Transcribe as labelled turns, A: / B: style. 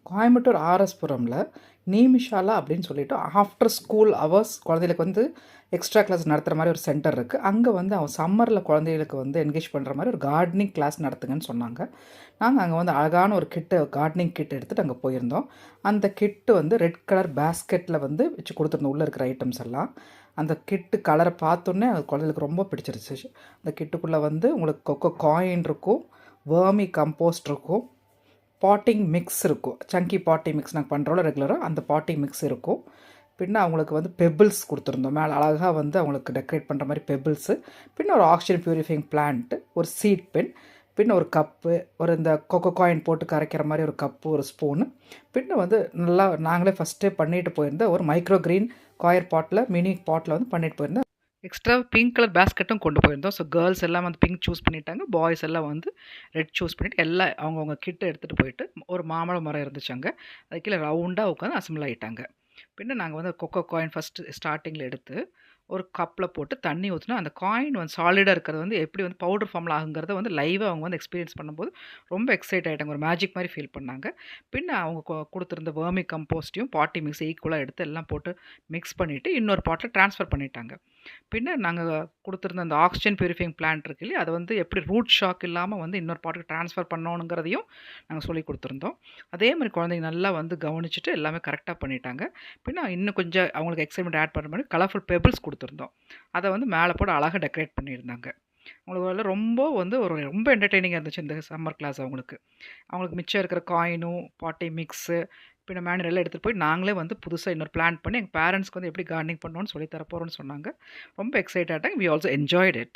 A: கோயம்புத்தூர் ஆர்எஸ்புரமில் நீமிஷாலா அப்படின்னு சொல்லிட்டு after school hours குழந்தைகளுக்கு வந்து எக்ஸ்ட்ரா கிளாஸ் நடத்துகிற மாதிரி ஒரு சென்டர் இருக்குது. அங்கே வந்து அவன் சம்மரில் குழந்தைகளுக்கு வந்து என்கேஜ் பண்ணுற மாதிரி ஒரு கார்டனிங் கிளாஸ் நடத்துங்கன்னு சொன்னாங்க. நாங்கள் அங்கே வந்து அழகான ஒரு கார்டனிங் கிட் எடுத்துகிட்டு அங்கே போயிருந்தோம். அந்த கிட்டு வந்து ரெட் கலர் பேஸ்கெட்டில் வந்து வச்சு கொடுத்துருந்தோம் உள்ளே இருக்கிற ஐட்டம்ஸ் எல்லாம். அந்த கிட்டு கலரை பார்த்தோன்னே அது குழந்தைகளுக்கு ரொம்ப பிடிச்சிருச்சு. அந்த கிட்டுக்குள்ளே வந்து உங்களுக்கு கொக்கோ காயின் இருக்கும், வேர்மி கம்போஸ்ட் இருக்கும், பாட்டிங் மிக்ஸ் இருக்கும். சங்கி பாட்டிங் மிக்ஸ் நாங்கள் பண்ணுறோம்ல ரெகுலராக, அந்த பாட்டிங் மிக்ஸ் இருக்கும். பின்ன அவங்களுக்கு வந்து பெபிள்ஸ் கொடுத்துருந்தோம். மேலே அழகாக வந்து அவங்களுக்கு டெக்கரேட் பண்ணுற மாதிரி பெபிள்ஸு, பின்ன ஒரு ஆக்சிஜன் ப்யூரிஃபைங் பிளான்ட்டு, ஒரு சீட் பென், பின்ன ஒரு கப்பு, ஒரு இந்த கொக்கோ காயின் போட்டு கரைக்கிற மாதிரி ஒரு கப்பு, ஒரு ஸ்பூனு, பின்ன வந்து நல்லா நாங்களே ஃபஸ்ட்டே பண்ணிட்டு போயிருந்த ஒரு மைக்ரோ க்ரீன் காயர் பாட்டில் மினி பாட்டில் வந்து பண்ணிட்டு போயிருந்தேன். எக்ஸ்ட்ரா பிங்க் கலர் பேஸ்கெட்டும் கொண்டு போயிருந்தோம். ஸோ கேர்ள்ஸ் எல்லாம் வந்து பிங்க் சூஸ் பண்ணிட்டாங்க, பாய்ஸ் எல்லாம் வந்து ரெட் சூஸ் பண்ணிவிட்டு எல்லாம் அவங்கவுங்க கிட்ட எடுத்துகிட்டு போயிட்டு ஒரு மாம்பழ மரம் இருந்துச்சு அங்கே, அது கீழே ரவுண்டாக உட்காந்து அசம்பிள் ஆகிட்டாங்க. பின்ன நாங்கள் வந்து கொக்கோ காயின் ஃபஸ்ட்டு ஸ்டார்டிங்கில் எடுத்து ஒரு கப்பில் போட்டு தண்ணி ஊற்றினா அந்த காயின் வந்து சாலிடாக இருக்கிறது வந்து எப்படி வந்து பவுடர் ஃபார்மில் ஆகுங்கிறத வந்து லைவாக அவங்க வந்து எக்ஸ்பீரியன்ஸ் பண்ணும்போது ரொம்ப எக்ஸைட் ஆகிட்டாங்க. ஒரு மேஜிக் மாதிரி ஃபீல் பண்ணாங்க. பின்ன அவங்க கொடுத்துருந்த வேர்மி கம்போஸ்ட்டையும் பாட்டி மிக்ஸ் ஈக்குவலாக எடுத்து எல்லாம் போட்டு மிக்ஸ் பண்ணிவிட்டு இன்னொரு பாட்டில் ட்ரான்ஸ்ஃபர் பண்ணிட்டாங்க. பின்ன நாங்கள் கொடுத்துருந்த அந்த ஆக்சிஜன் பியூரிஃபைங் பிளான்ட் இருக்கு இல்லையா, அதை வந்து எப்படி ரூட் ஷாக் இல்லாமல் வந்து இன்னொரு பாட்டுக்கு ட்ரான்ஸ்ஃபர் பண்ணணுங்கிறதையும் நாங்கள் சொல்லி கொடுத்துருந்தோம். அதே மாதிரி குழந்தைங்க நல்லா வந்து கவனிச்சுட்டு எல்லாமே கரெக்டாக பண்ணிட்டாங்க. பின்ன இன்னும் கொஞ்சம் அவங்களுக்கு எக்ஸைட்மெண்ட் ஆட் பண்ணுற மாதிரி கலர்ஃபுல் பெபிள்ஸ் கொடுத்துருந்தோம். அதை வந்து மேலே போட்டு அழகாக டெக்கரேட் பண்ணியிருந்தாங்க. அவங்களுக்கு ரொம்ப வந்து ரொம்ப என்டர்டெய்னிங்காக இருந்துச்சு இந்த சம்மர் கிளாஸ் அவங்களுக்கு. அவங்களுக்கு மிச்சம் இருக்கிற காயினும் பாட்டி மிக்ஸு பின்ன மேனுவல் எல்லாம் எடுத்துகிட்டு போய் நாங்களே வந்து புதுசாக இன்னொரு பிளான் பண்ணி எங்கள் பேரண்ட்ஸ்க்கு வந்து எப்படி கார்டனிங் பண்ணணும்னு சொல்லி தரப்போகிறோன்னு சொன்னாங்க. ரொம்ப எக்ஸைட் ஆகிட்டாங்க. We also enjoyed it.